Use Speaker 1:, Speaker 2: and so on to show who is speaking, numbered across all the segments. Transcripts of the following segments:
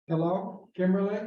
Speaker 1: Hello, Kimberly?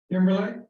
Speaker 1: Kimberly?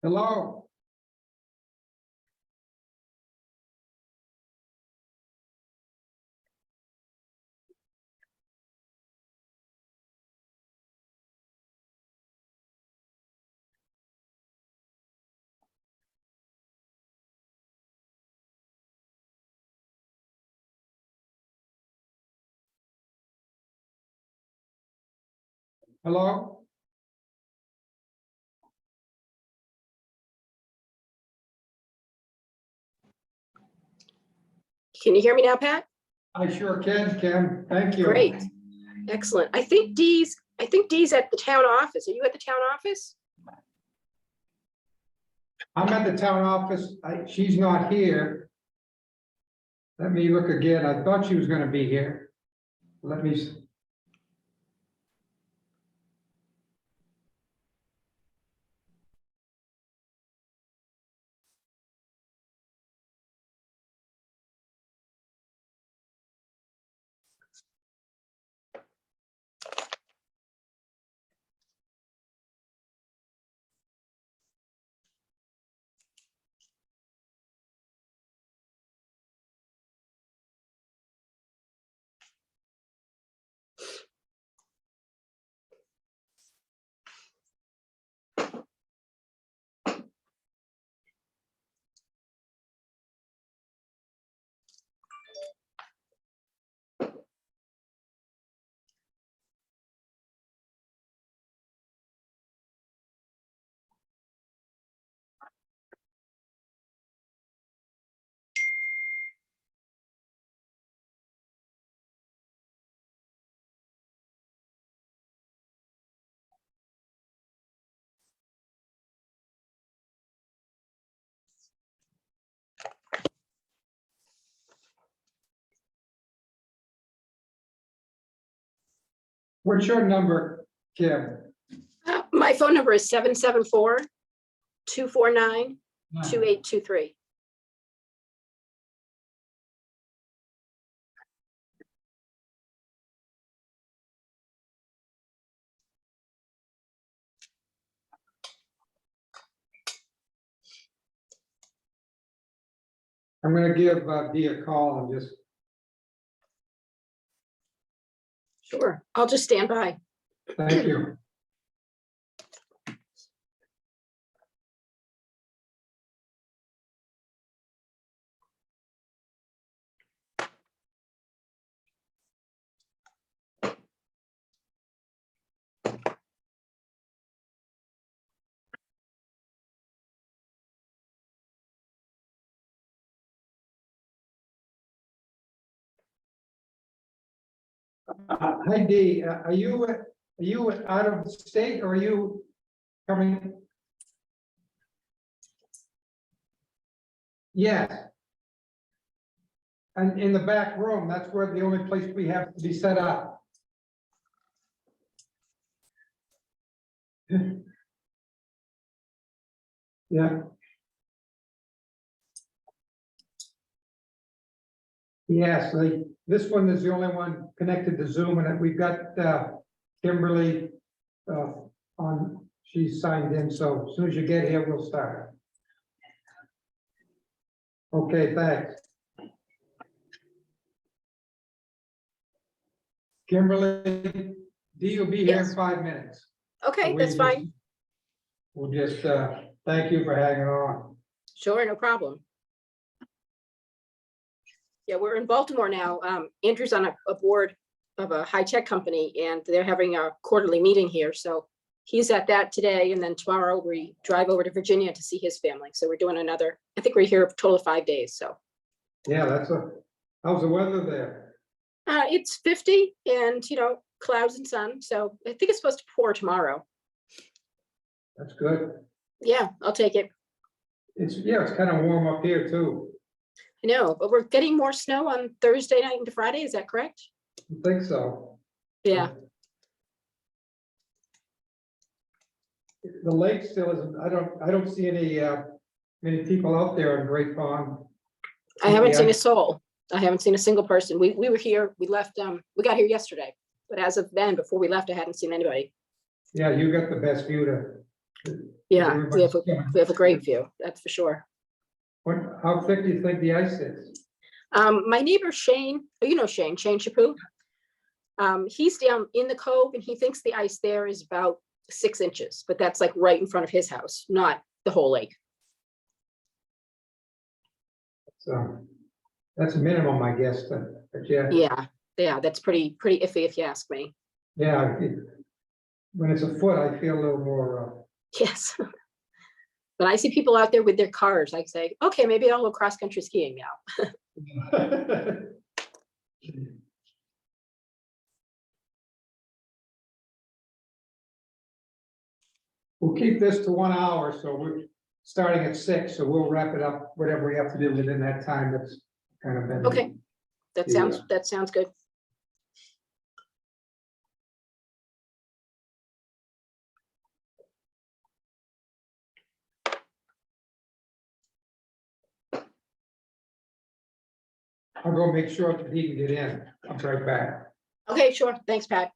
Speaker 1: Hello? Hello?
Speaker 2: Can you hear me now, Pat?
Speaker 1: I sure can, Kim. Thank you.
Speaker 2: Great. Excellent. I think Dee's at the town office. Are you at the town office?
Speaker 1: I'm at the town office. She's not here. Let me look again. I thought she was gonna be here. Let me. What's your number, Kim?
Speaker 2: My phone number is 774-249-2823.
Speaker 1: I'm gonna give Dee a call and just,
Speaker 2: Sure, I'll just stand by.
Speaker 1: thank you. Hi Dee, are you out of the state or are you coming? Yes. And in the back room, that's where the only place we have to be set up. Yeah. Yes, this one is the only one connected to Zoom, and we've got Kimberly on, she's signed in, so as soon as you get here, we'll start. Okay, thanks. Kimberly, Dee will be here in
Speaker 2: Yes.
Speaker 1: 5 minutes.
Speaker 2: Okay, that's fine.
Speaker 1: We'll just thank you for hanging on.
Speaker 2: Sure, no problem. Yeah, we're in Baltimore now. Andrew's on a board of a high-tech company, and they're having a quarterly meeting here, so he's at that today, and then tomorrow we drive over to Virginia to see his family. So we're doing another, I think we're here a total of 5 days, so.
Speaker 1: Yeah, how's the weather there?
Speaker 2: It's 50 and, clouds and sun, so I think it's supposed to pour tomorrow.
Speaker 1: That's good.
Speaker 2: Yeah, I'll take it.
Speaker 1: It's kind of warm up here too.
Speaker 2: I know, but we're getting more snow on Thursday night into Friday, is that correct?
Speaker 1: I think so.
Speaker 2: Yeah,
Speaker 1: The lake still isn't, I don't see many people out there in Great Pond.
Speaker 2: I haven't seen
Speaker 1: Yeah.
Speaker 2: a soul. I haven't seen a single person. We were here, we left, we got here yesterday, but as of then, before we left, I hadn't seen anybody.
Speaker 1: Yeah, you got the best view to.
Speaker 2: Yeah, we have a great view, that's for sure.
Speaker 1: How thick do you think the ice is?
Speaker 2: My neighbor Shane, Shane Chaput. He's down in the cove and he thinks the ice there is about 6 inches, but that's like right in front of his house, not the whole lake.
Speaker 1: So that's minimum, I guess, but yeah.
Speaker 2: Yeah, that's pretty iffy if you ask me.
Speaker 1: Yeah, when it's a foot, I feel a little more,
Speaker 2: Yes. When I see people out there with their cars, I say, okay, maybe I'll go cross-country skiing now.
Speaker 1: We'll keep this to 1 hour, so we're starting at 6, so we'll wrap it up, whatever we have to do within that time. That's kind of been.
Speaker 2: Okay, that sounds good.
Speaker 1: I'll go make sure that he can get in. I'll be right back.
Speaker 2: Okay, sure. Thanks, Pat.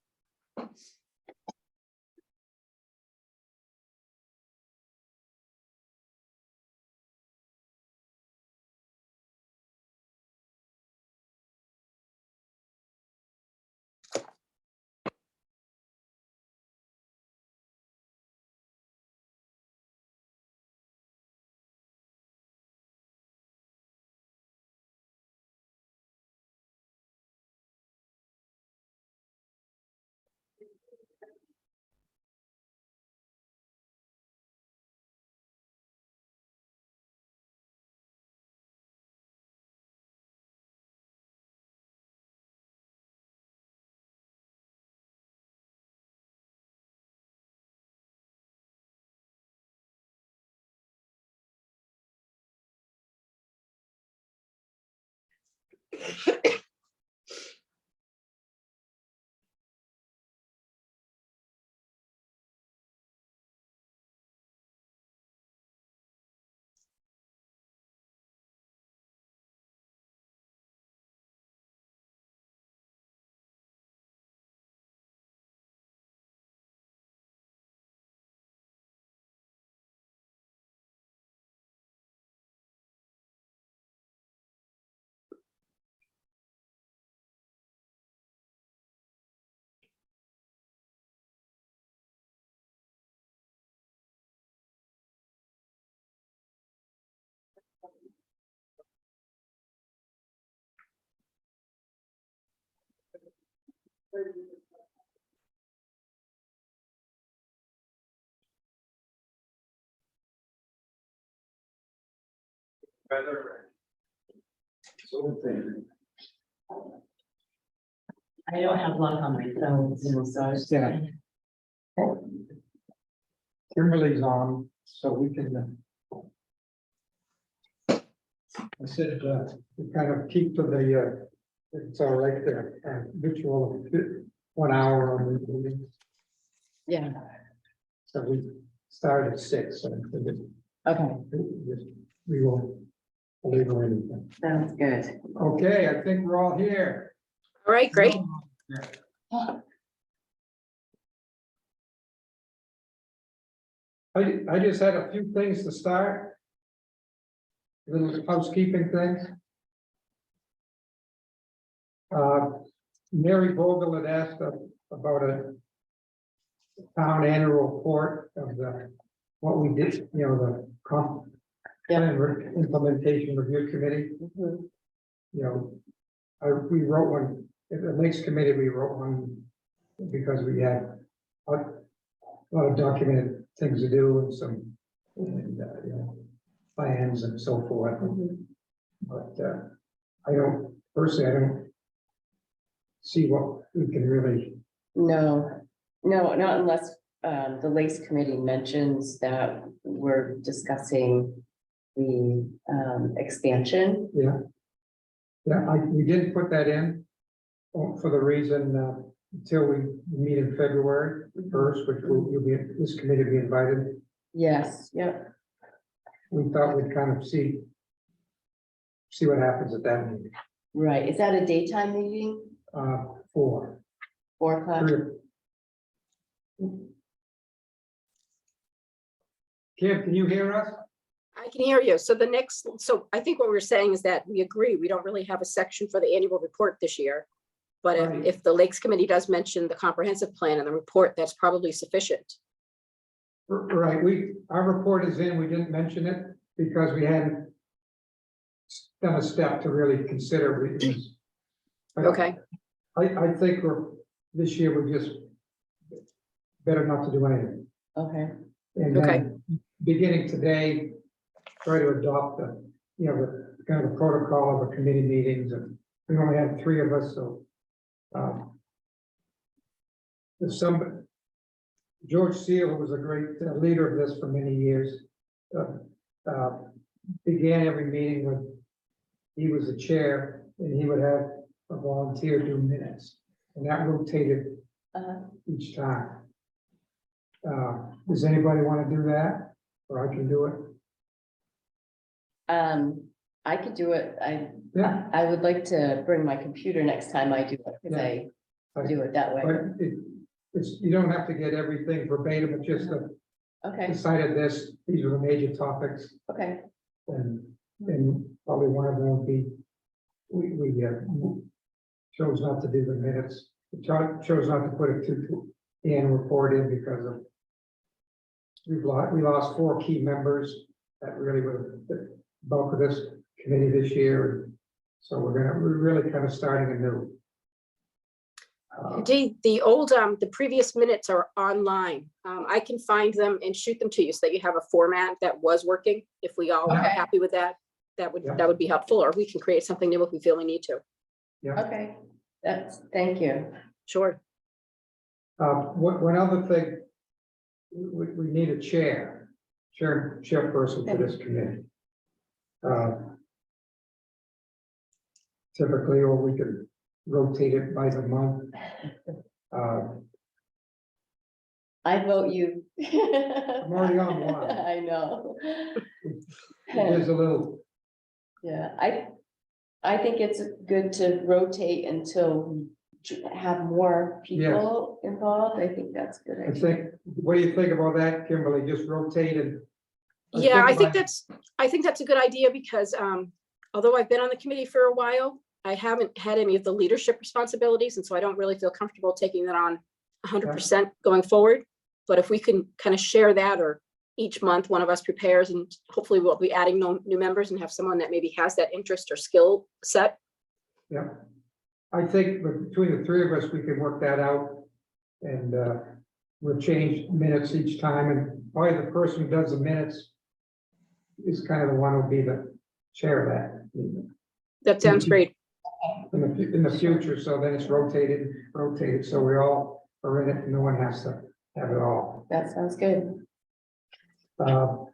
Speaker 3: I don't have luck on my phone, so I was.
Speaker 1: Yeah. Kimberly's on, so we can. I said, we kind of keep to the, it's all right there, ritual of 1 hour on the meeting.
Speaker 3: Yeah,
Speaker 1: So we start at 6, so
Speaker 3: okay,
Speaker 1: we won't leave or anything.
Speaker 3: sounds good.
Speaker 1: Okay, I think we're all here.
Speaker 2: All right, great.
Speaker 1: I just had a few things to start. Little housekeeping things. Mary Vogel had asked about a town annual report of what we did, you know, the plan implementation review committee,
Speaker 3: Mhm.
Speaker 1: you know. We wrote one, at the Lakes Committee, we wrote one because we had a lot of documented things to do and some, and, you know, plans and so forth. But I don't see what we can really,
Speaker 3: No, not unless the Lakes Committee mentions that we're discussing the expansion.
Speaker 1: we didn't put that in for the reason, until we meet in February 1st, which this committee will be invited.
Speaker 3: Yes, yeah,
Speaker 1: We thought we'd kind of see what happens at that meeting.
Speaker 3: right. Is that a daytime meeting?
Speaker 1: 4.
Speaker 3: 4 o'clock?
Speaker 1: Kim, can you hear us?
Speaker 2: I can hear you. So so I think what we're saying is that we agree, we don't really have a section for the annual report this year. But
Speaker 1: Right.
Speaker 2: if the Lakes Committee does mention the comprehensive plan and the report, that's probably sufficient.
Speaker 1: Right, our report is in, we didn't mention it because we hadn't done a step to really consider it. But
Speaker 2: Okay,
Speaker 1: I think this year we just better not to do anything.
Speaker 3: Okay,
Speaker 1: And then beginning today, try to adopt the kind of protocol of the committee meetings, and we only have 3 of us, so. If George Seal, who was a great leader of this for many years, began every meeting with, he was the chair, and he would have a volunteer do minutes, and that rotated each time. Does anybody want to do that, or I can do it?
Speaker 3: I could do it.
Speaker 1: Yeah.
Speaker 3: I would like to bring my computer next time I do it, because I do it that way.
Speaker 1: But you don't have to get everything verbatim, it's just
Speaker 3: Okay,
Speaker 1: decided this, these are the major topics,
Speaker 3: okay,
Speaker 1: and probably one of them would be, we chose not to do the minutes, chose not to put it to the annual report in because of we lost 4 key members that really were the bulk of this committee this year, so we're really kind of starting anew.
Speaker 2: the previous minutes are online. I can find them and shoot them to you so that you have a format that was working. If we all are
Speaker 3: Okay.
Speaker 2: happy with that, that would be helpful, or we can create something new if we feel we need to.
Speaker 3: okay. Thank you.
Speaker 2: Sure.
Speaker 1: One other thing, we need a chairperson for this committee. Typically, or we could rotate it by the month.
Speaker 3: I vote you.
Speaker 1: I'm already on one.
Speaker 3: I know.
Speaker 1: There's a little,
Speaker 3: Yeah, I think it's good to rotate until we have more people involved. I think that's a good
Speaker 1: I
Speaker 3: idea.
Speaker 1: think, what do you think about that, Kimberly? Just rotate and.
Speaker 2: Yeah, I think
Speaker 1: my-
Speaker 2: that's a good idea because although I've been on the committee for a while, I haven't had any of the leadership responsibilities, and so I don't really feel comfortable taking that on 100% going forward. But if we can kind of share that, or each month one of us prepares, and hopefully we'll be adding new members and have someone that maybe has that interest or skill set.
Speaker 1: Yeah. I think between the three of us, we can work that out. And we'll change minutes each time, and probably the person who does the minutes is kind of the one who'll be the chair of that.
Speaker 2: That sounds great.
Speaker 1: In the future, so then it's rotated, so we all are in it, no one has to have it all.
Speaker 3: That sounds good.
Speaker 1: I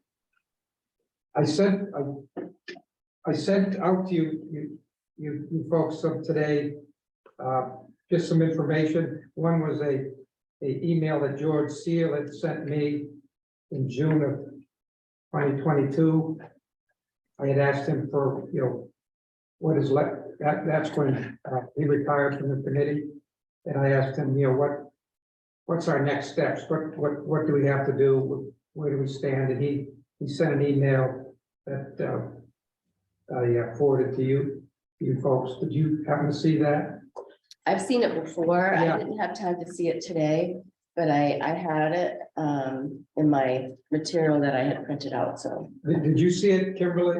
Speaker 1: sent out to you folks of today, just some information. One was a email that George Seal had sent me in June of 2022. I had asked him for, what is left, that's when he retired from the committee. And I asked him, what's our next steps? What do we have to do? Where do we stand? And he sent an email that I forwarded to you folks. Did you happen to see that?
Speaker 3: I've seen it before.
Speaker 1: Yeah.
Speaker 3: I didn't have time to see it today, but I had it in my material that I had printed out, so.
Speaker 1: Did you see it, Kimberly?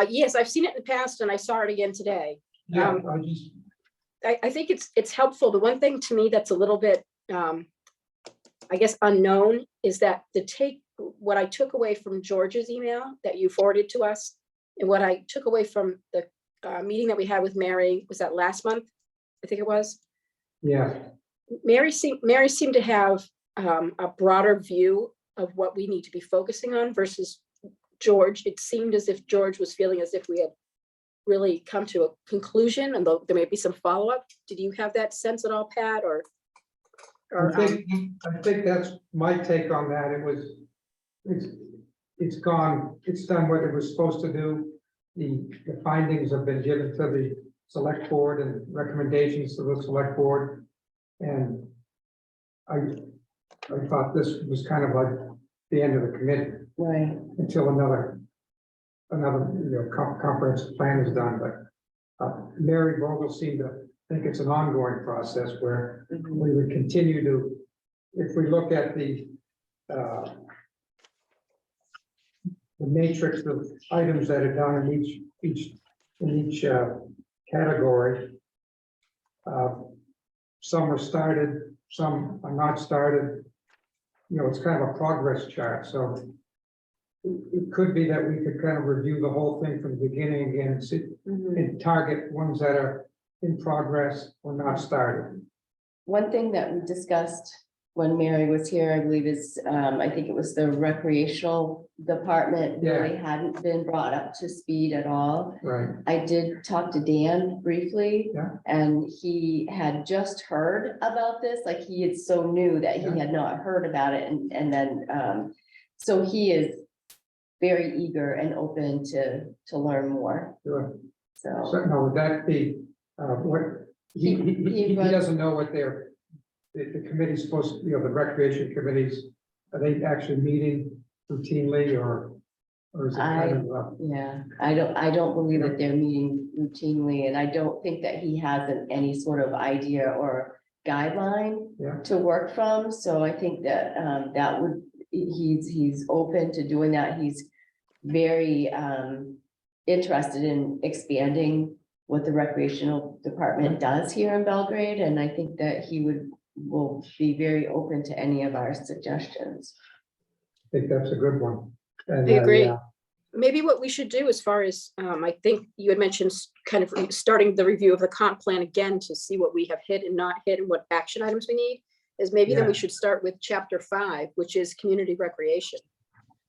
Speaker 2: Yes, I've seen it in the past and I saw it again today.
Speaker 1: Yeah,
Speaker 2: I think it's helpful. The one thing to me that's a little bit, I guess, unknown is that what I took away from George's email that you forwarded to us, and what I took away from the meeting that we had with Mary, was that last month? I think it was.
Speaker 1: yeah,
Speaker 2: Mary seemed to have a broader view of what we need to be focusing on versus George. It seemed as if George was feeling as if we had really come to a conclusion, and there may be some follow-up. Did you have that sense at all, Pat, or
Speaker 1: I think that's my take on that. It's done what it was supposed to do. The findings have been given to the select board and recommendations to the select board. And I thought this was kind of like the end of the committee
Speaker 3: Right.
Speaker 1: until another comprehensive plan is done. But Mary Vogel seemed to think it's an ongoing process where
Speaker 3: Mhm.
Speaker 1: we would continue to, if we look at the matrix of items that are done in each category. Some are started, some are not started. It's kind of a progress chart, so it could be that we could kind of review the whole thing from the beginning again and see,
Speaker 3: Mhm.
Speaker 1: and target ones that are in progress or not started.
Speaker 3: One thing that we discussed when Mary was here, I believe is, I think it was the recreational department
Speaker 1: Yeah.
Speaker 3: really hadn't been brought up to speed at all.
Speaker 1: Right,
Speaker 3: I did talk to Dan briefly.
Speaker 1: Yeah.
Speaker 3: And he had just heard about this, like he is so new that he
Speaker 1: Yeah.
Speaker 3: had not heard about it, and then, so he is very eager and open to learn more,
Speaker 1: sure.
Speaker 3: so.
Speaker 1: So, no, would that be, what, he doesn't know what the committee's supposed to, the recreation committees, are they actually meeting routinely or is it kind of,
Speaker 3: Yeah, I don't believe that they're meeting routinely, and I don't think that he has any sort of idea or guideline
Speaker 1: yeah,
Speaker 3: to work from, so I think that, that would, he's open to doing that. He's very, interested in expanding what the recreational department does here in Belgrade, and I think that he will be very open to any of our suggestions.
Speaker 1: I think that's a good one. And,
Speaker 2: I agree.
Speaker 1: yeah,
Speaker 2: maybe what we should do as far as, I think you had mentioned kind of starting the review of the comp plan again to see what we have hit and not hit and what action items we need, is maybe then we
Speaker 1: Yeah.
Speaker 2: should start with chapter 5, which is community recreation.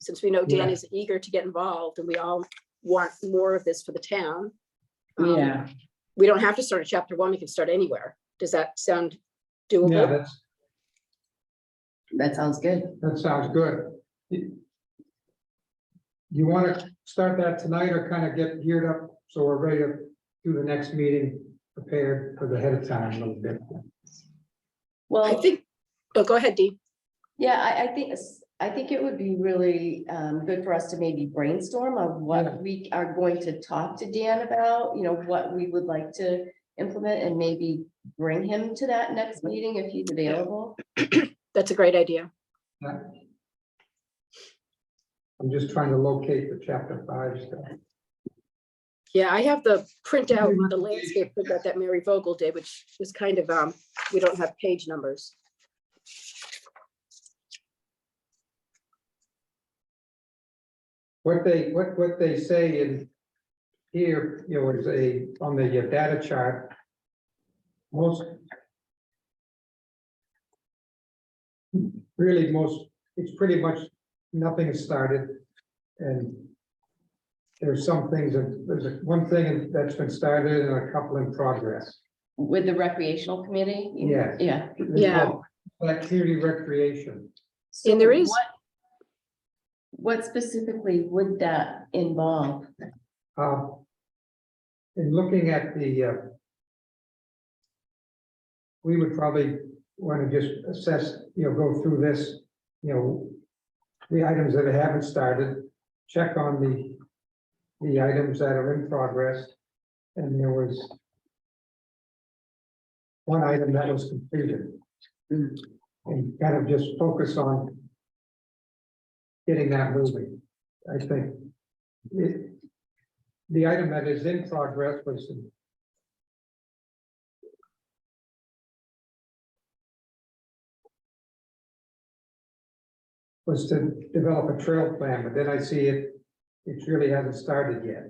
Speaker 2: Since we know Dan
Speaker 1: Yeah.
Speaker 2: is eager to get involved and we all want more of this for the town.
Speaker 3: Yeah.
Speaker 2: We don't have to start at chapter 1, we can start anywhere. Does that sound
Speaker 1: yeah,
Speaker 2: doable?
Speaker 3: That sounds good.
Speaker 1: that sounds good. You want to start that tonight or kind of get geared up so we're ready to do the next meeting prepared for the head of time a little bit?
Speaker 2: I
Speaker 3: Well,
Speaker 2: think, oh, go ahead, Dee.
Speaker 3: yeah, I think it would be really good for us to maybe brainstorm on
Speaker 1: Yeah.
Speaker 3: what we are going to talk to Dan about, what we would like to implement, and maybe bring him to that next meeting if he's available.
Speaker 2: That's a great idea.
Speaker 1: I'm just trying to locate the chapter 5 stuff.
Speaker 2: Yeah, I have the printout, the landscape printout that Mary Vogel did, which is kind of, we don't have page numbers.
Speaker 1: What they say in here, you know, is on the data chart. It's pretty much nothing has started. And there's some things one thing that's been started and a couple in progress.
Speaker 3: With the recreational committee?
Speaker 1: Yeah.
Speaker 3: Yeah.
Speaker 2: Yeah.
Speaker 1: Like community recreation.
Speaker 2: And there is-
Speaker 3: What specifically would that involve?
Speaker 1: In looking at we would probably want to just assess, go through this, the items that haven't started, check on the items that are in progress. And there was one item that was completed. And kind of just focus on getting that moving. I think the item that is in progress was to develop a trail plan, but then I see it really hasn't started yet.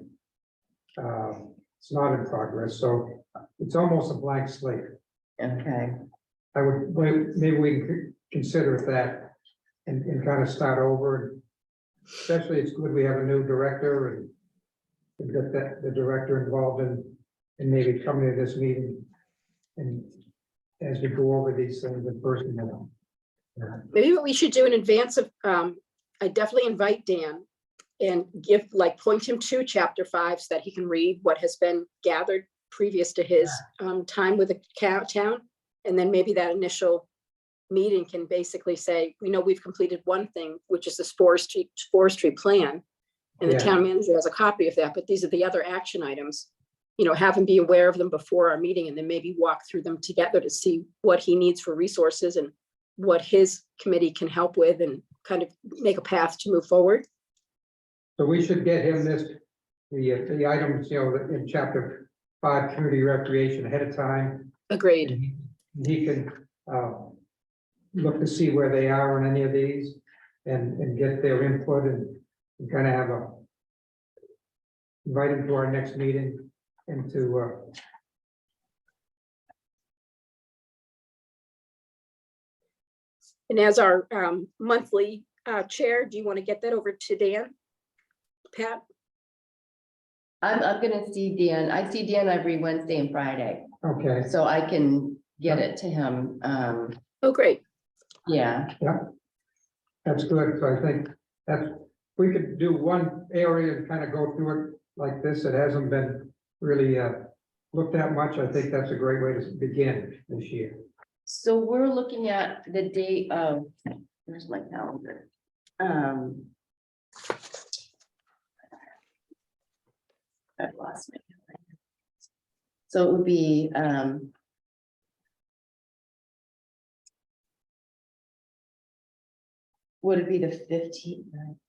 Speaker 1: It's not in progress, so it's almost a blank slate.
Speaker 3: Okay,
Speaker 1: Maybe we can consider that and kind of start over. Especially, it's good we have a new director and get the director involved in maybe coming to this meeting. And as we go over these things in person.
Speaker 2: Maybe what we should do in advance of, I definitely invite Dan and point him to chapter 5 so that he can read what has been gathered previous to his time with the town. And then maybe that initial meeting can basically say, we've completed one thing, which is this forestry plan. And the town manager has a copy of that, but these are the other action items. Have him be aware of them before our meeting and then maybe walk through them together to see what he needs for resources and what his committee can help with and kind of make a path to move forward.
Speaker 1: So we should get him the items, in chapter 5, community recreation ahead of time.
Speaker 2: Agreed.
Speaker 1: And he can look to see where they are on any of these and get their input and kind of have invite him to our next meeting and to
Speaker 2: And as our monthly chair, do you want to get that over to Dan? Pat?
Speaker 3: I'm gonna see Dan. I see Dan every Wednesday and Friday,
Speaker 1: okay.
Speaker 3: so I can get it to him.
Speaker 2: Oh, great.
Speaker 3: Yeah,
Speaker 1: That's good. So I think we could do one area and kind of go through it like this. It hasn't been really looked at much. I think that's a great way to begin this year.
Speaker 3: so we're looking at the date of, where's my calendar? I've lost my calendar. So it would be, would it be the 15th,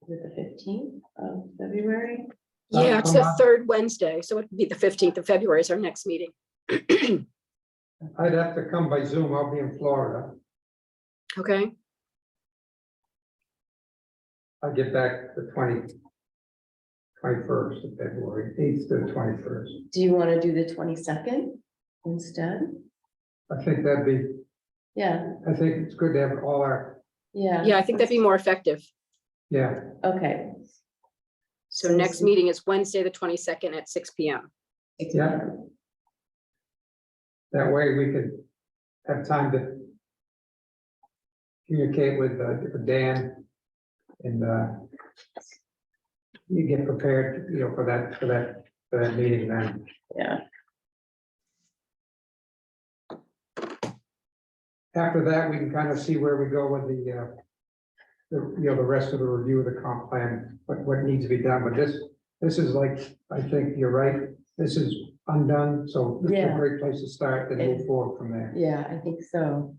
Speaker 3: the 15th of February?
Speaker 2: Yeah, it's the third Wednesday, so it would be the 15th of February is our next meeting.
Speaker 1: I'd have to come by Zoom. I'll be in Florida.
Speaker 2: Okay,
Speaker 1: I get back the 21st of February, 8th to the 21st.
Speaker 3: Do you want to do the 22nd instead?
Speaker 1: I think that'd be,
Speaker 3: Yeah,
Speaker 1: I think it's good to have all our,
Speaker 2: yeah, I think that'd be more effective.
Speaker 1: yeah,
Speaker 3: Okay.
Speaker 2: So next meeting is Wednesday, the 22nd at 6 p.m.
Speaker 1: yeah. That way we could have time to communicate with Dan and you get prepared, for that meeting then.
Speaker 3: Yeah,
Speaker 1: After that, we can kind of see where we go with the rest of the review of the comp plan, what needs to be done. But this is like, I think you're right. This is undone, so it's a
Speaker 3: Yeah.
Speaker 1: great place to start and move forward from there.
Speaker 3: yeah, I think so.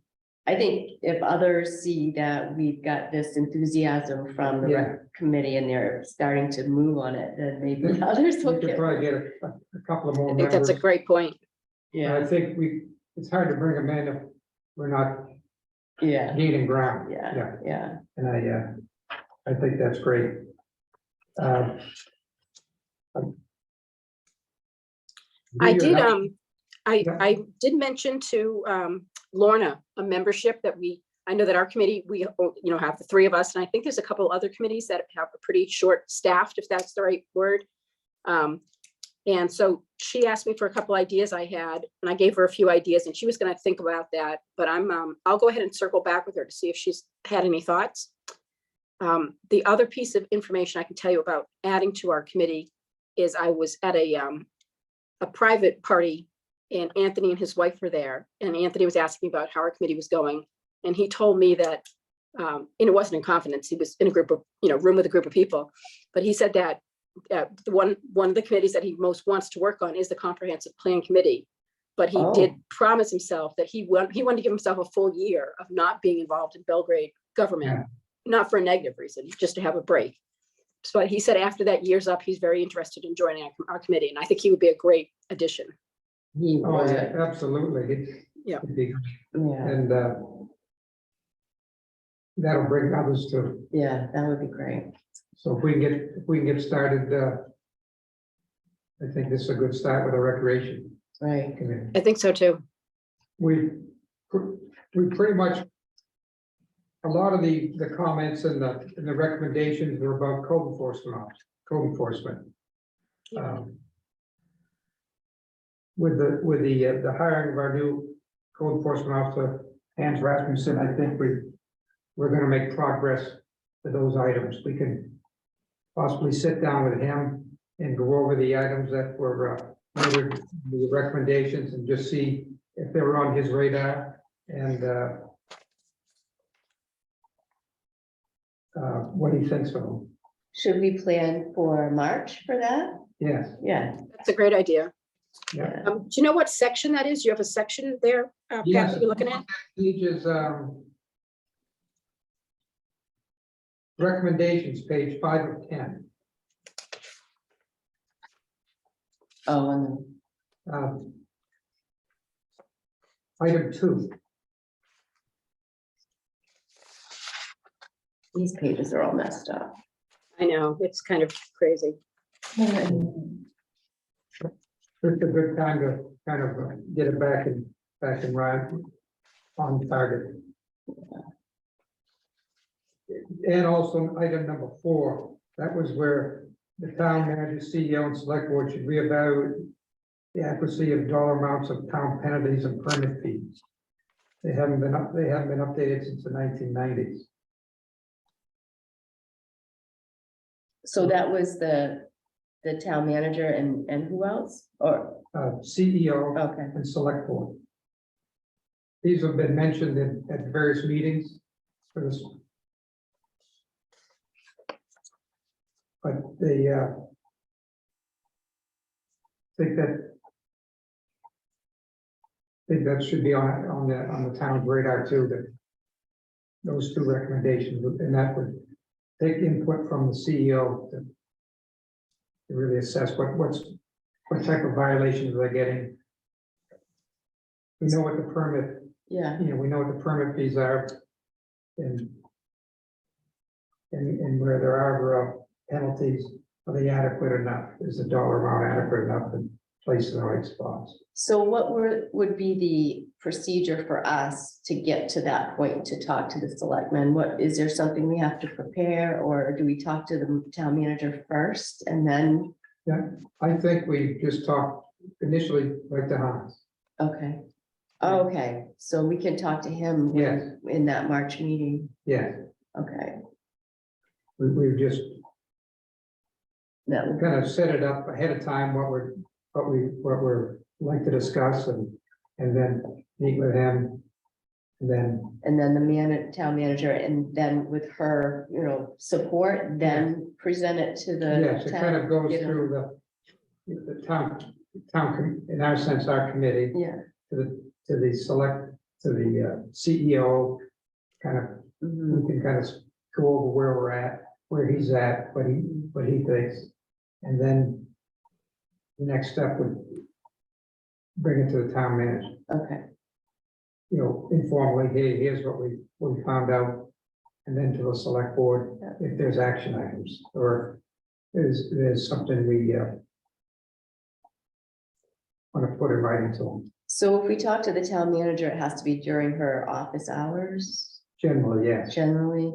Speaker 3: I think if others see that we've got this enthusiasm from the rec committee and they're starting to move on it, then maybe others
Speaker 1: We
Speaker 3: will
Speaker 1: could
Speaker 3: get.
Speaker 1: probably get a couple of more
Speaker 2: I think that's a
Speaker 1: members.
Speaker 2: great point.
Speaker 1: And I think it's hard to bring them in if we're not
Speaker 3: Yeah,
Speaker 1: gaining ground.
Speaker 3: yeah.
Speaker 1: And I think that's great.
Speaker 2: I
Speaker 1: Do
Speaker 2: did,
Speaker 1: you have- Yeah.
Speaker 2: I did mention to, Lorna, a membership that I know that our committee, we, have the three of us, and I think there's a couple other committees that have a pretty short staffed, if that's the right word. And so she asked me for a couple ideas I had, and I gave her a few ideas, and she was gonna think about that, but I'll go ahead and circle back with her to see if she's had any thoughts. The other piece of information I can tell you about adding to our committee is I was at a private party, and Anthony and his wife were there, and Anthony was asking me about how our committee was going. And he told me that, and it wasn't in confidence, he was in a group of, room with a group of people, but he said that the one of the committees that he most wants to work on is the comprehensive plan committee. But he did promise himself that he wanted to give himself a full year of not being involved in Belgrade government, not for a negative reason, just to have a break. So he said after that year's up, he's very interested in joining our committee, and I think he would be a great addition.
Speaker 3: He
Speaker 1: Oh,
Speaker 3: would,
Speaker 1: yeah, absolutely.
Speaker 2: Yeah.
Speaker 1: It'd be-
Speaker 3: yeah,
Speaker 1: And that'll bring others to,
Speaker 3: yeah, that would be great.
Speaker 1: so if we can get started, I think this is a good start with a recreation
Speaker 3: Right,
Speaker 1: committee.
Speaker 2: I think so too.
Speaker 1: We pretty much, a lot of the comments and the recommendations are about code enforcement. With the hiring of our new code enforcement officer, Hans Rasmussen, I think we're gonna make progress with those items. We can possibly sit down with him and go over the items that were noted, the recommendations, and just see if they were on his radar, and what he thinks of them.
Speaker 3: should we plan for March for that?
Speaker 1: Yes,
Speaker 3: Yeah,
Speaker 2: That's a great idea.
Speaker 1: yeah.
Speaker 2: Do you know what section that is? You have a section there, Pat,
Speaker 1: Yes.
Speaker 2: that you're looking at?
Speaker 1: Pages, recommendations, page 5 of 10.
Speaker 3: oh, and
Speaker 1: Item 2.
Speaker 3: these pages are all messed up.
Speaker 2: I know, it's kind of crazy.
Speaker 1: It's a good time to kind of get it back and right on target. And also item number 4, that was where the town manager, CEO, and select board should reevaluate the accuracy of dollar amounts of town penalties and permit fees. They haven't been updated since the 1990s.
Speaker 3: So that was the town manager and who else? Or,
Speaker 1: CEO
Speaker 3: okay,
Speaker 1: and select board. These have been mentioned at various meetings for this. But they, think that should be on the town's radar too, that those 2 recommendations, and that would take input from the CEO to really assess what type of violations they're getting. We know what the permit,
Speaker 3: yeah,
Speaker 1: we know what the permit fees are. And where there are penalties, are they adequate enough? Is the dollar amount adequate enough and placed in the right spots?
Speaker 3: so what would be the procedure for us to get to that point, to talk to the selectmen? What, is there something we have to prepare, or do we talk to the town manager first and then?
Speaker 1: Yeah, I think we just talked initially right to Hans.
Speaker 3: Okay, okay, so we can talk to him
Speaker 1: Yes,
Speaker 3: in that March meeting,
Speaker 1: yeah,
Speaker 3: okay.
Speaker 1: we've just
Speaker 3: That would,
Speaker 1: kind of set it up ahead of time, what we're like to discuss, and then meet with him. And then
Speaker 3: the town manager, and then with her, support, then present it to the.
Speaker 1: yes, it kind of
Speaker 3: town,
Speaker 1: goes
Speaker 3: you know.
Speaker 1: through the town, in our sense, our committee,
Speaker 3: Yeah,
Speaker 1: to the to the CEO, kind of,
Speaker 3: Mhm.
Speaker 1: we can kind of go over where we're at, where he's at, what he thinks. And then the next step would bring it to the town manager,
Speaker 3: Okay,
Speaker 1: you know, informally, hey, here's what we found out. And then to the select board, if there's action items, or there's something we want to put in writing to them.
Speaker 3: so if we talk to the town manager, it has to be during her office hours
Speaker 1: Generally, yes.
Speaker 3: generally.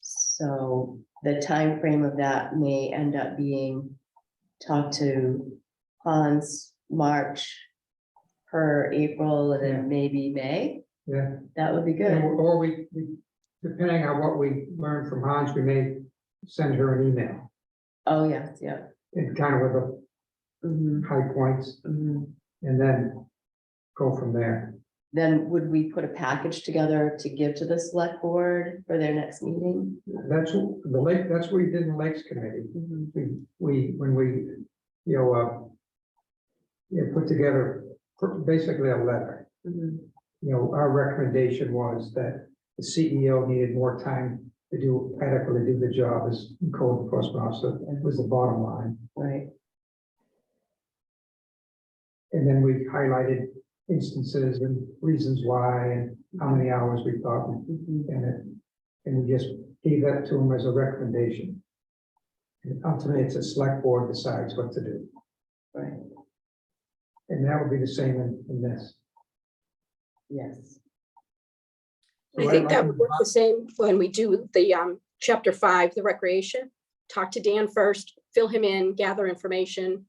Speaker 3: So the time frame of that may end up being talk to Hans, March, her April, and
Speaker 1: Yeah.
Speaker 3: then maybe May.
Speaker 1: Yeah.
Speaker 3: That would be good.
Speaker 1: Or we, depending on what we learn from Hans, we may send her an email,
Speaker 3: Oh, yes, yeah.
Speaker 1: and kind of with the
Speaker 3: Mhm,
Speaker 1: high points,
Speaker 3: mhm.
Speaker 1: and then go from there.
Speaker 3: Then would we put a package together to give to the select board for their next meeting?
Speaker 1: That's the lake, that's what we did in the Lakes Committee.
Speaker 3: Mhm,
Speaker 1: When we, put together basically a letter.
Speaker 3: mhm.
Speaker 1: You know, our recommendation was that the CEO needed more time to adequately do the job as code enforcement officer, was the bottom line.
Speaker 3: Right,
Speaker 1: And then we highlighted instances and reasons why, and how many hours we thought,
Speaker 3: mhm.
Speaker 1: and we just gave that to him as a recommendation. And ultimately, it's a select board decides what to do,
Speaker 3: Right,
Speaker 1: and that would be the same in this.
Speaker 3: yes.
Speaker 2: I think that would work the same when we do the chapter 5, the recreation. Talk to Dan first, fill him in, gather information,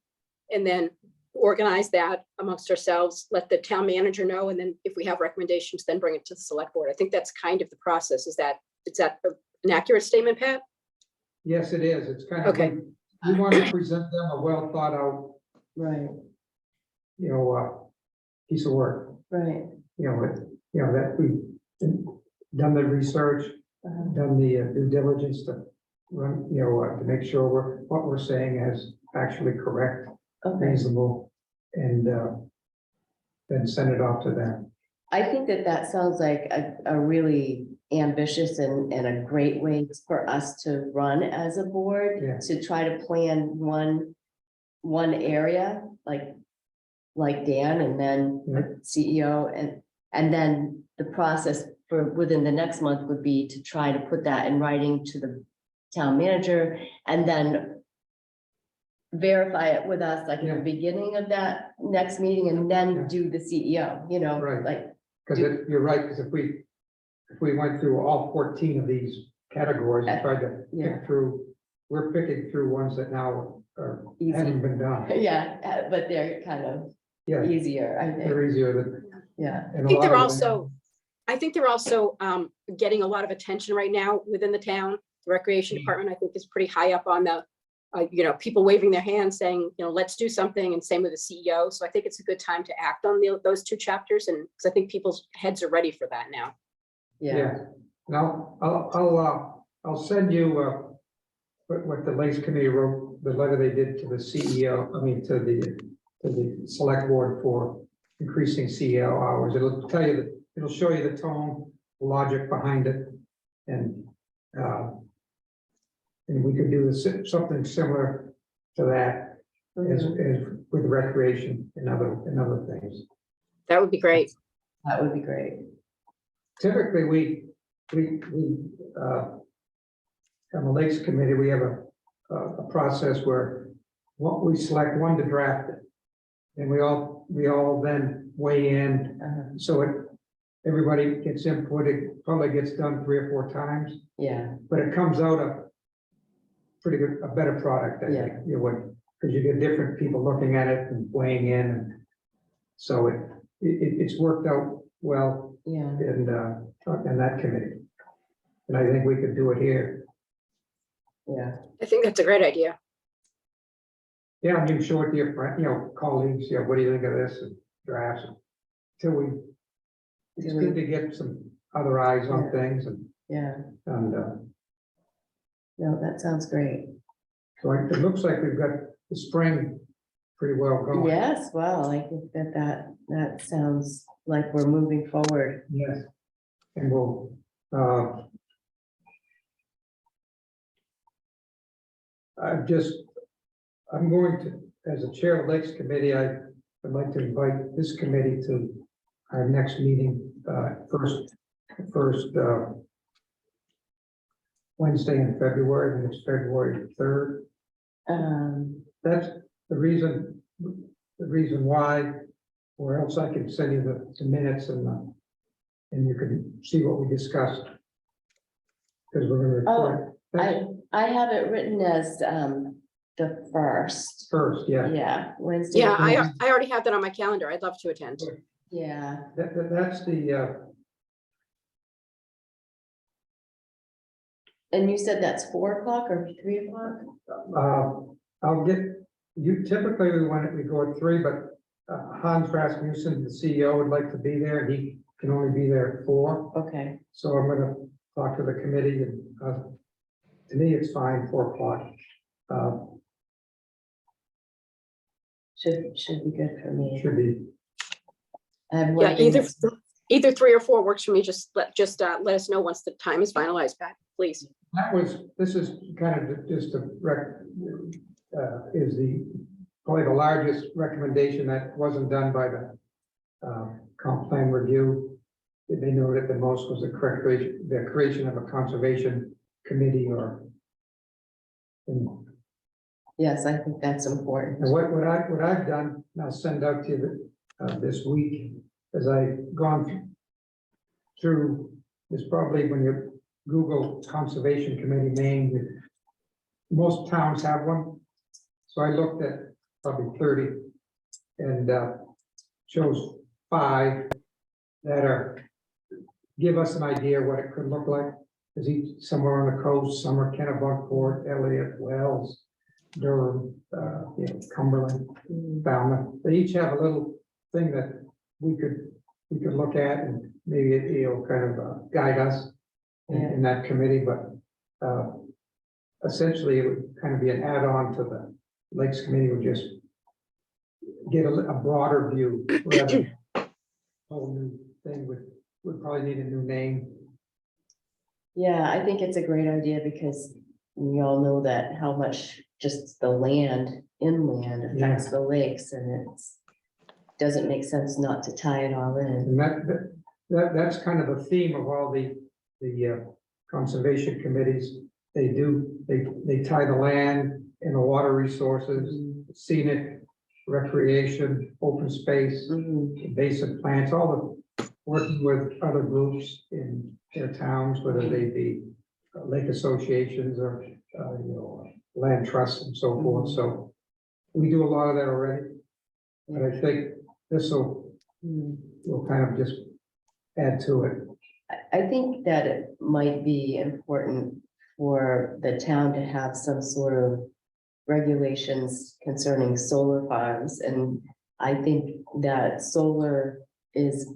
Speaker 2: and then organize that amongst ourselves, let the town manager know, and then if we have recommendations, then bring it to the select board. I think that's kind of the process. Is that an accurate statement, Pat?
Speaker 1: Yes, it is. It's kind of,
Speaker 2: Okay.
Speaker 1: we want to present them a well thought out,
Speaker 3: Right,
Speaker 1: piece of work.
Speaker 3: right.
Speaker 1: That we done the research,
Speaker 3: Uh-huh.
Speaker 1: done the due diligence to run, to make sure what we're saying is actually correct,
Speaker 3: Okay,
Speaker 1: reasonable, and then send it off to them.
Speaker 3: I think that sounds like a really ambitious and a great way for us to run as a board.
Speaker 1: Yeah.
Speaker 3: To try to plan one area, like Dan, and then
Speaker 1: Yeah.
Speaker 3: the CEO, and then the process for within the next month would be to try to put that in writing to the town manager, and then verify it with us like at
Speaker 1: Yeah.
Speaker 3: the beginning of that next meeting, and
Speaker 1: Yeah.
Speaker 3: then do the CEO,
Speaker 1: Right.
Speaker 3: like,
Speaker 1: Because you're right, because if we went through all 14 of these categories and tried to
Speaker 3: Yeah.
Speaker 1: pick through, we're picking through ones that now
Speaker 3: Easy.
Speaker 1: haven't been done.
Speaker 3: yeah, but they're kind of
Speaker 1: Yeah,
Speaker 3: easier, I
Speaker 1: they're
Speaker 3: think,
Speaker 1: easier than.
Speaker 3: yeah.
Speaker 1: and a
Speaker 2: I think
Speaker 1: lot
Speaker 2: they're
Speaker 1: of them-
Speaker 2: also, getting a lot of attention right now within the town. The recreation department, I think, is pretty high up on the, people waving their hands saying, let's do something, and same with the CEO. So I think it's a good time to act on those 2 chapters, and because I think people's heads are ready for that now.
Speaker 3: Yeah,
Speaker 1: Yeah, now, I'll send you, what the Lakes Committee wrote, the letter they did to the CEO, to the select board for increasing CEO hours. It'll tell you that, it'll show you the tone, logic behind it, and we could do something similar to that as
Speaker 3: Mhm.
Speaker 1: with recreation and other things.
Speaker 2: That would be great.
Speaker 3: That would be great.
Speaker 1: Typically, we, on the Lakes Committee, we have a process where we select one to draft it. And we all then weigh in,
Speaker 3: Uh-huh.
Speaker 1: so everybody gets input, it probably gets done 3 or 4 times,
Speaker 3: Yeah,
Speaker 1: but it comes out a pretty good, a better product, I think, because you get different people looking at it and weighing in, and so it's worked out well
Speaker 3: yeah,
Speaker 1: in that committee. And I think we could do it here.
Speaker 3: yeah,
Speaker 2: I think that's a great idea.
Speaker 1: Yeah, you can show it to your friend, colleagues, what do you think of this, and drafts, it's good to get some other eyes on
Speaker 3: Yeah.
Speaker 1: things,
Speaker 3: yeah.
Speaker 1: and
Speaker 3: No, that sounds great.
Speaker 1: so it looks like we've got the spring pretty well going.
Speaker 3: Yes, well, I think that sounds like we're moving forward.
Speaker 1: Yes. And we'll, I'm going to, as a chair of Lakes Committee, I'd like to invite this committee to our next meeting, first Wednesday in February, and it's February 3rd. That's the reason why, or else I can send you the minutes and you can see what we discussed. Because we're gonna record.
Speaker 3: I have it written as, the first.
Speaker 1: First, yeah.
Speaker 3: Yeah, Wednesday.
Speaker 2: Yeah, I already have that on my calendar. I'd love to attend.
Speaker 3: Yeah,
Speaker 1: That's the,
Speaker 3: and you said that's 4 o'clock or 3 o'clock?
Speaker 1: I'll get, you typically we want it, we go at 3, but Hans Rasmussen, the CEO, would like to be there. He can only be there at 4.
Speaker 3: Okay,
Speaker 1: So I'm gonna talk to the committee and, to me, it's fine, 4 o'clock.
Speaker 3: should be good for me.
Speaker 1: Should be,
Speaker 3: I have
Speaker 2: Yeah,
Speaker 3: one thing
Speaker 2: either 3 or 4 works for me. Just let us know once the time is finalized, Pat, please.
Speaker 1: this is kind of just a is probably the largest recommendation that wasn't done by the comp plan review. They noted the most was the creation of a conservation committee and
Speaker 3: Yes, I think that's important.
Speaker 1: what I've done, and I'll send out to you this week, as I've gone through, is probably when you Google Conservation Committee name, most towns have one. So I looked at probably 30 and chose 5 that give us an idea what it could look like. Is each somewhere on the coast, some are Kennebunkport, Elliott, Wells, Durham, Cumberland, Falmouth. They each have a little thing that we could look at, and maybe it'll kind of guide us in that committee. But essentially, it would kind of be an add-on to the Lakes Committee. Would just get a broader view. Rather than a whole new thing would probably need a new name.
Speaker 3: Yeah, I think it's a great idea because we all know that how much just the land inland affects the lakes, and doesn't make sense not to tie it all in.
Speaker 1: And that's kind of the theme of all the conservation committees. They tie the land and the water resources, scenic, recreation, open space, invasive plants, all the working with other groups in their towns, whether they be lake associations or land trusts and so forth. So we do a lot of that already. But I think this will kind of just add to it.
Speaker 3: I think that it might be important for the town to have some sort of regulations concerning solar farms. And I think that solar is,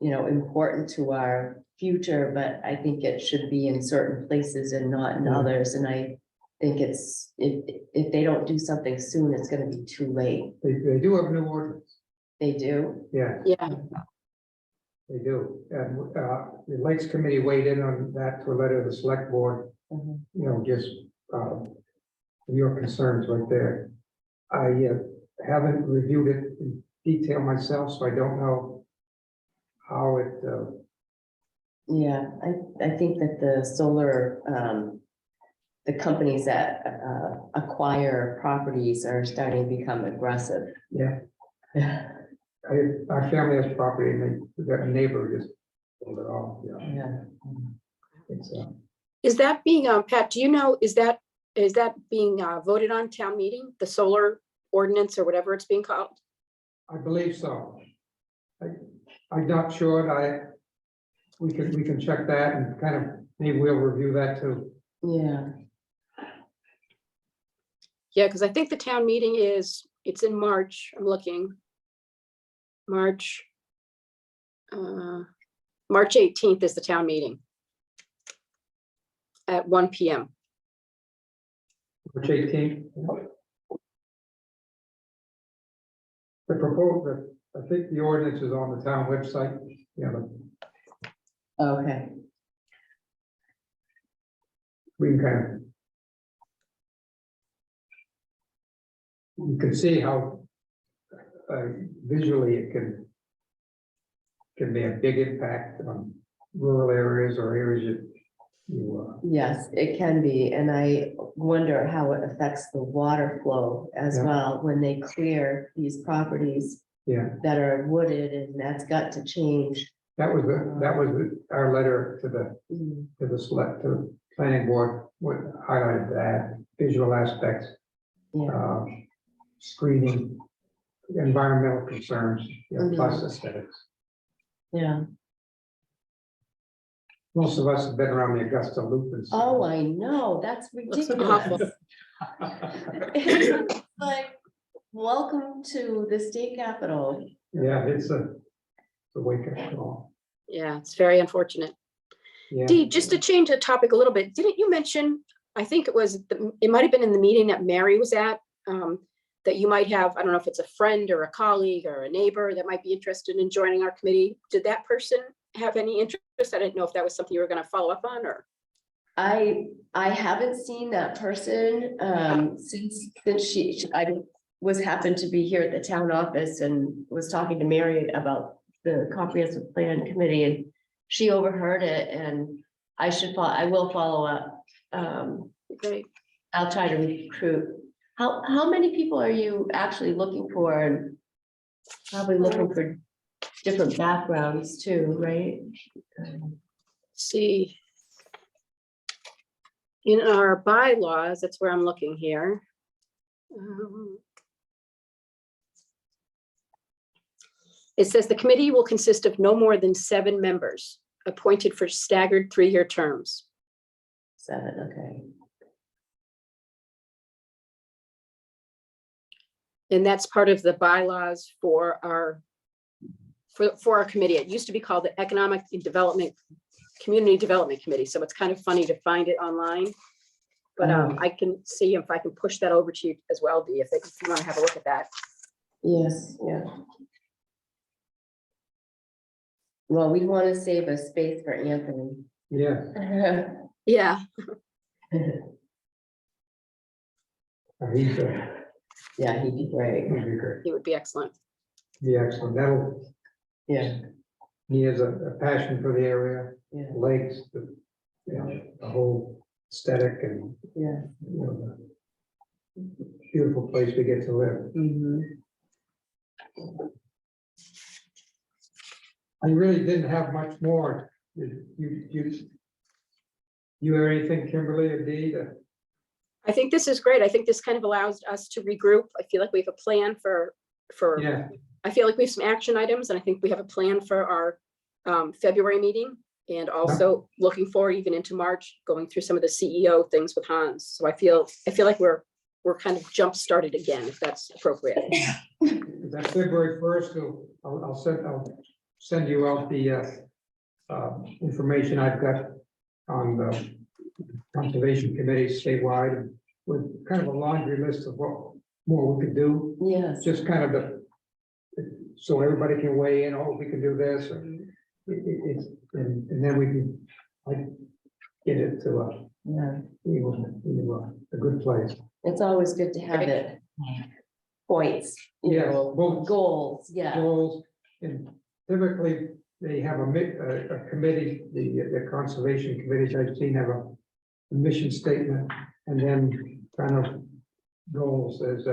Speaker 3: important to our future, but I think it should be in certain places and not in others. And I think if they don't do something soon, it's gonna be too late.
Speaker 1: They do have new ordinance.
Speaker 3: They do?
Speaker 1: Yeah,
Speaker 2: Yeah,
Speaker 1: they do. And the Lakes Committee weighed in on that to a letter to the select board, just your concerns right there. I haven't reviewed it in detail myself, so I don't know how it,
Speaker 3: Yeah, I think that the solar, the companies that acquire properties are starting to become aggressive.
Speaker 1: yeah,
Speaker 3: Yeah.
Speaker 1: our family has property and we've got a neighbor who just pulled it off, It's,
Speaker 2: is that being, Pat, do you know, is that being voted on town meeting, the solar ordinance or whatever it's being called?
Speaker 1: I believe so. I'm not sure. We can check that and kind of, maybe we'll review that too.
Speaker 3: Yeah,
Speaker 2: Yeah, because I think the town meeting it's in March. I'm looking. March 18th is the town meeting at 1 p.m.
Speaker 1: March 18th. The I think the ordinance is on the town website,
Speaker 3: Okay,
Speaker 1: we can kind of. You can see how visually it can be a big impact on rural areas or areas you,
Speaker 3: yes, it can be, and I wonder how it affects the water flow as
Speaker 1: Yeah.
Speaker 3: well when they clear these properties
Speaker 1: yeah,
Speaker 3: that are wooded, and that's got to change.
Speaker 1: that was our letter to
Speaker 3: Mm,
Speaker 1: the planning board, what highlighted that visual aspects,
Speaker 3: Yeah,
Speaker 1: screening, environmental concerns, plus
Speaker 3: Mhm.
Speaker 1: aesthetics.
Speaker 3: yeah.
Speaker 1: Most of us have been around the Augusta Loop and.
Speaker 3: Oh, I know, that's
Speaker 2: Looks awful.
Speaker 3: ridiculous. It's like, welcome to the state capitol.
Speaker 1: Yeah, it's a wake up call.
Speaker 2: Yeah, it's very unfortunate.
Speaker 1: Yeah,
Speaker 2: Dee, just to change the topic a little bit, didn't you mention, I think it was, it might have been in the meeting that Mary was at, that you might have, I don't know if it's a friend or a colleague or a neighbor that might be interested in joining our committee. Did that person have any interest? I didn't know if that was something you were going to follow up on or.
Speaker 3: I haven't seen that person, since I was happened to be here at the town office and was talking to Mary about the comprehensive plan committee, and she overheard it, and I will follow up.
Speaker 2: Great.
Speaker 3: I'll try to recruit. How many people are you actually looking for? And probably looking for different backgrounds too, right?
Speaker 2: See. In our bylaws, that's where I'm looking here. It says the committee will consist of no more than 7 members appointed for staggered 3-year terms.
Speaker 3: 7, okay.
Speaker 2: And that's part of the bylaws for our committee. It used to be called the Economic Development, Community Development Committee. So it's kind of funny to find it online. But I can see if I can push that over to you as well, Dee, if you want to have a look at that.
Speaker 3: Yes, yeah. Well, we want to save a space for Anthony.
Speaker 1: yeah,
Speaker 2: Yeah,
Speaker 1: he's
Speaker 3: Yeah, he'd be great.
Speaker 1: he'd be great.
Speaker 2: it would be excellent.
Speaker 1: Be excellent.
Speaker 3: Yeah,
Speaker 1: He has a passion for the area,
Speaker 3: yeah,
Speaker 1: lakes, the whole aesthetic and,
Speaker 3: yeah.
Speaker 1: the beautiful place we get to live.
Speaker 3: Mhm.
Speaker 1: I really didn't have much more. You have anything, Kimberly or Dee, to?
Speaker 2: I think this is great. I think this kind of allows us to regroup. I feel like we have a plan for,
Speaker 1: Yeah,
Speaker 2: I feel like we have some action items and I think we have a plan for our February meeting. And also looking forward even into March, going through some of the CEO things with Hans. So I feel like we're kind of jump started again, if that's appropriate.
Speaker 1: that February 1st, I'll send you out the information I've got on the conservation committee statewide with kind of a laundry list of what more we could do.
Speaker 3: Yes,
Speaker 1: Just kind of so everybody can weigh in, oh, we can do this, or and then we can, like, get it to
Speaker 3: yeah.
Speaker 1: a good place.
Speaker 3: It's always good to have it. Points, you
Speaker 1: Yes,
Speaker 3: know,
Speaker 1: goals.
Speaker 3: goals, yeah.
Speaker 1: Goals, and typically they have a committee, the conservation committees I've seen have a mission statement and then kind of goals as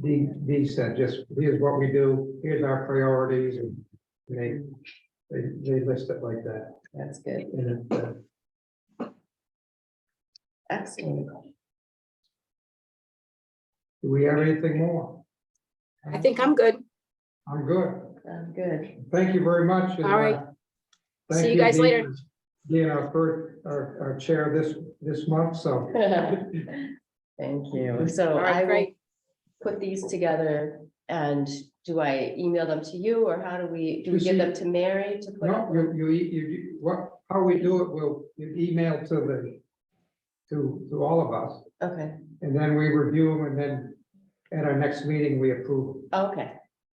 Speaker 1: Dee said, just here's what we do, here's our priorities, and they list it like that.
Speaker 3: That's good.
Speaker 1: And
Speaker 3: Excellent.
Speaker 1: do we have anything more?
Speaker 2: I think I'm good.
Speaker 1: I'm good.
Speaker 3: Good.
Speaker 1: Thank you very much.
Speaker 2: All right.
Speaker 1: Thank
Speaker 2: See you guys
Speaker 1: Dee,
Speaker 2: later.
Speaker 1: for being our chair this month, so.
Speaker 3: Thank you. So
Speaker 2: All
Speaker 3: I
Speaker 2: right,
Speaker 3: will
Speaker 2: great.
Speaker 3: put these together, and do I email them to you, or how do we give them to Mary to put?
Speaker 1: No, how we do it, you email to all of us,
Speaker 3: Okay,
Speaker 1: and then we review them, and then at our next meeting, we approve.
Speaker 3: okay,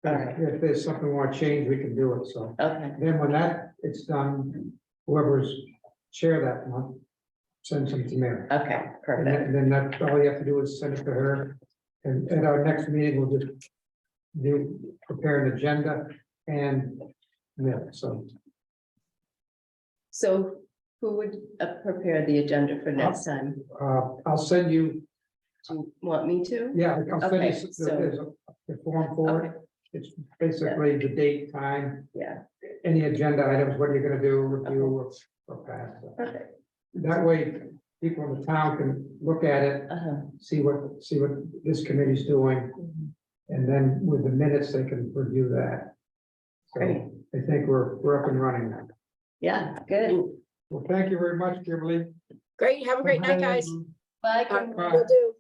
Speaker 3: Alright.
Speaker 1: If there's something we want to change, we can do it, so.
Speaker 3: Okay,
Speaker 1: Then when it's done, whoever's chair that month, sends them to me.
Speaker 3: okay,
Speaker 1: And
Speaker 3: perfect.
Speaker 1: then that's all you have to do is send it to her. And at our next meeting, we'll just prepare an agenda and, yeah, so.
Speaker 3: So who would prepare the agenda for next time?
Speaker 1: I'll send you,
Speaker 3: Do you want me to?
Speaker 1: yeah, I'll send
Speaker 3: Okay,
Speaker 1: you,
Speaker 3: so-
Speaker 1: there's a form for
Speaker 3: Okay,
Speaker 1: it. It's basically the date, time,
Speaker 3: yeah,
Speaker 1: any agenda items, what you're gonna do, review or pass.
Speaker 3: perfect.
Speaker 1: That way, people in the town can look at it,
Speaker 3: Uh-huh.
Speaker 1: see what this committee's doing, and then with the minutes, they can review that.
Speaker 3: Great.
Speaker 1: So I think we're up and running now.
Speaker 3: Yeah, good.
Speaker 1: Well, thank you very much, Kimberly.
Speaker 2: Great, have a great night, guys.
Speaker 3: Bye.
Speaker 2: Uh,
Speaker 3: Kimberly.
Speaker 2: Will do.